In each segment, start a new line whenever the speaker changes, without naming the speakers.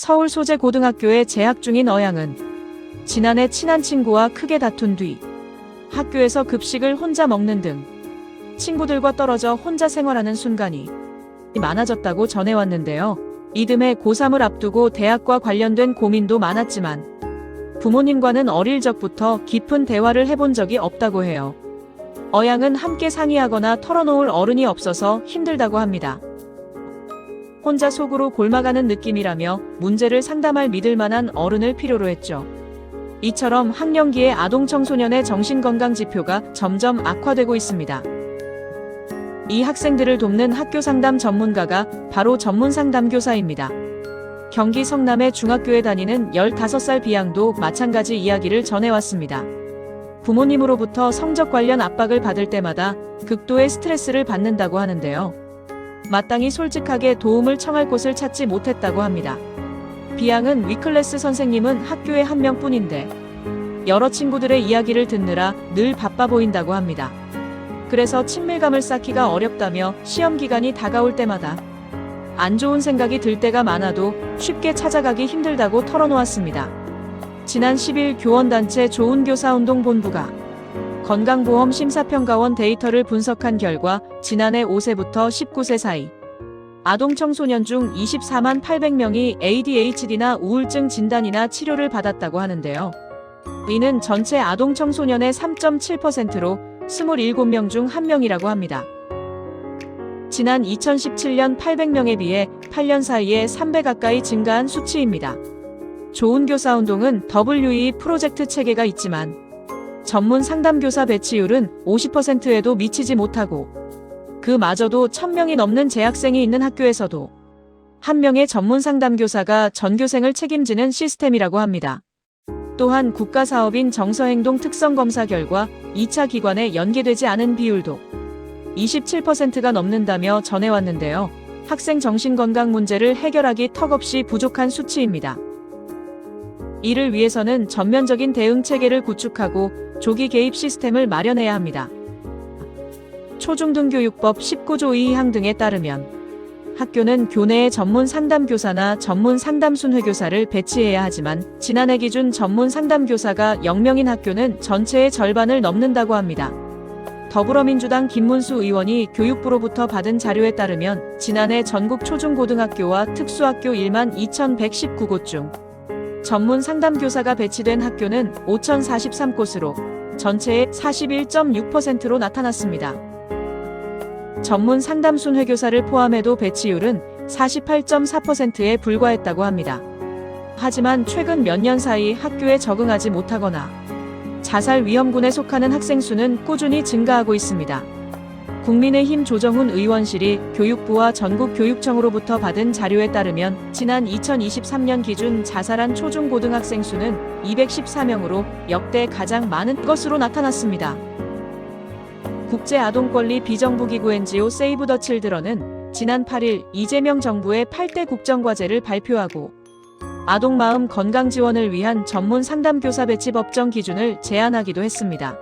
서울 소재고등학교에 재학 중인 어양은 지난해 친한 친구와 크게 다툰 뒤 학교에서 급식을 혼자 먹는 등 친구들과 떨어져 혼자 생활하는 순간이 많아졌다고 전해왔는데요. 이듬해 고3을 앞두고 대학과 관련된 고민도 많았지만 부모님과는 어릴 적부터 깊은 대화를 해본 적이 없다고 해요. 어양은 함께 상의하거나 털어놓을 어른이 없어서 힘들다고 합니다. 혼자 속으로 골마가는 느낌이라며 문제를 상담할 믿을 만한 어른을 필요로 했죠. 이처럼 학령기의 아동 청소년의 정신건강 지표가 점점 악화되고 있습니다. 이 학생들을 돕는 학교 상담 전문가가 바로 전문상담교사입니다. 경기 성남의 중학교에 다니는 15살 비양도 마찬가지 이야기를 전해왔습니다. 부모님으로부터 성적 관련 압박을 받을 때마다 극도의 스트레스를 받는다고 하는데요. 마땅히 솔직하게 도움을 청할 곳을 찾지 못했다고 합니다. 비양은 위클래스 선생님은 학교에 한 명뿐인데 여러 친구들의 이야기를 듣느라 늘 바빠 보인다고 합니다. 그래서 친밀감을 쌓기가 어렵다며 시험 기간이 다가올 때마다 안 좋은 생각이 들 때가 많아도 쉽게 찾아가기 힘들다고 털어놓았습니다. 지난 10일 교원단체 좋은교사운동본부가 건강보험 심사평가원 데이터를 분석한 결과 지난해 5세부터 19세 사이 아동 청소년 중 24만 800명이 ADHD나 우울증 진단이나 치료를 받았다고 하는데요. 이는 전체 아동 청소년의 3.7%로 27명 중 1명이라고 합니다. 지난 2017년 800명에 비해 8년 사이에 3배 가까이 증가한 수치입니다. 좋은교사운동은 WE 프로젝트 체계가 있지만 전문 상담교사 배치율은 50%에도 미치지 못하고 그마저도 1000명이 넘는 재학생이 있는 학교에서도 한 명의 전문 상담교사가 전교생을 책임지는 시스템이라고 합니다. 또한 국가사업인 정서행동 특성검사 결과 2차 기관에 연계되지 않은 비율도 27%가 넘는다며 전해왔는데요. 학생 정신건강 문제를 해결하기 턱없이 부족한 수치입니다. 이를 위해서는 전면적인 대응 체계를 구축하고 조기 개입 시스템을 마련해야 합니다. 초중등교육법 19조 2항 등에 따르면 학교는 교내에 전문 상담교사나 전문 상담순회교사를 배치해야 하지만 지난해 기준 전문 상담교사가 0명인 학교는 전체의 절반을 넘는다고 합니다. 더불어민주당 김문수 의원이 교육부로부터 받은 자료에 따르면 지난해 전국 초중고등학교와 특수학교 1만 2119곳 중 전문 상담교사가 배치된 학교는 5043곳으로 전체의 41.6%로 나타났습니다. 전문 상담순회교사를 포함해도 배치율은 48.4%에 불과했다고 합니다. 하지만 최근 몇 년 사이 학교에 적응하지 못하거나 자살 위험군에 속하는 학생 수는 꾸준히 증가하고 있습니다. 국민의힘 조정훈 의원실이 교육부와 전국교육청으로부터 받은 자료에 따르면 지난 2023년 기준 자살한 초중고등학생 수는 214명으로 역대 가장 많은 것으로 나타났습니다. 국제아동권리 비정부기구 NGO 세이브 더 칠드런은 지난 8일 이재명 정부의 8대 국정과제를 발표하고 아동 마음 건강 지원을 위한 전문 상담교사 배치 법정 기준을 제안하기도 했습니다.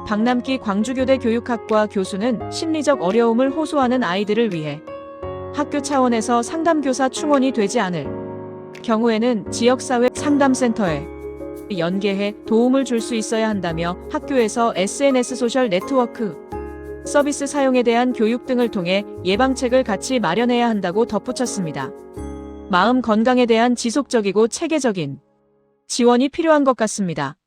박남기 광주교대 교육학과 교수는 심리적 어려움을 호소하는 아이들을 위해 학교 차원에서 상담교사 충원이 되지 않을 경우에는 지역사회 상담센터에 연계해 도움을 줄 수 있어야 한다며 학교에서 SNS 소셜 네트워크 서비스 사용에 대한 교육 등을 통해 예방책을 같이 마련해야 한다고 덧붙였습니다. 마음 건강에 대한 지속적이고 체계적인 지원이 필요한 것 같습니다.